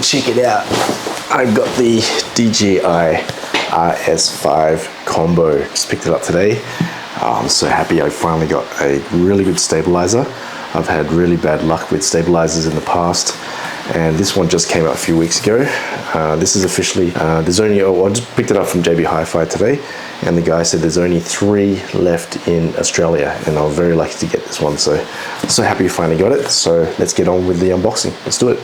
check it out. I've got the DJI RS5 combo. Just picked it up today. I'm so happy I finally got a really good stabilizer. I've had really bad luck with stabilizers in the past, and this one just came out a few weeks ago. This is officially, I just picked it up from JB Hi-Fi today, and the guy said there's only 3 left in Australia, and I was very lucky to get this one, so happy I finally got it. So let's get on with the unboxing. Let's do it.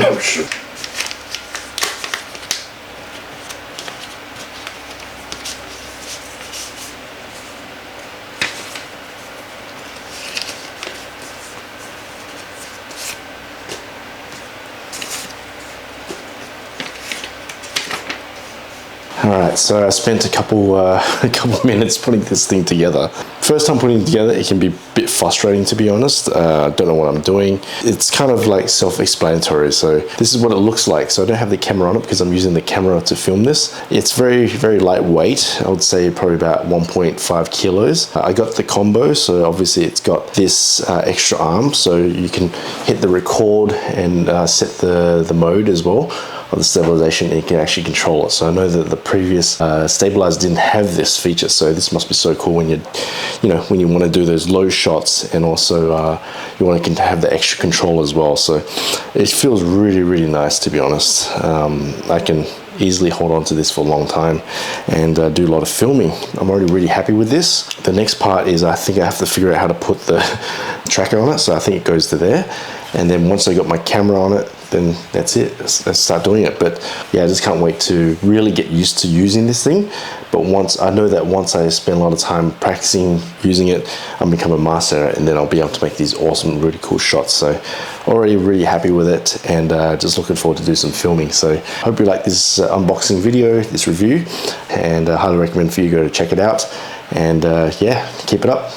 Oh, shit. Alright, so I spent a couple minutes putting this thing together. First time putting it together, it can be a bit frustrating, to be honest. I don't know what I'm doing. It's kind of like self-explanatory. So this is what it looks like. So I don't have the camera on it because I'm using the camera to film this. It's very, very lightweight. I would say probably about 1.5 kilos. I got the combo, so obviously it's got this extra arm, so you can hit the record and set the mode as well of the stabilization, and you can actually control it. So I know that the previous stabilizer didn't have this feature, so this must be so cool when when you want to do those low shots, and also you want to have the extra control as well. So it feels really, really nice, to be honest. I can easily hold on to this for a long time and do a lot of filming. I'm already really happy with this. The next part is I think I have to figure out how to put the tracker on it, so I think it goes to there. And then once I got my camera on it, then that's it. Let's start doing it. But yeah, I just can't wait to really get used to using this thing. But once I spend a lot of time practicing using it, I'll become a master at it, and then I'll be able to make these awesome, really cool shots. So already really happy with it, and just looking forward to do some filming. So hope you like this unboxing video, this review, and I highly recommend for you to go to check it out. And yeah, keep it up.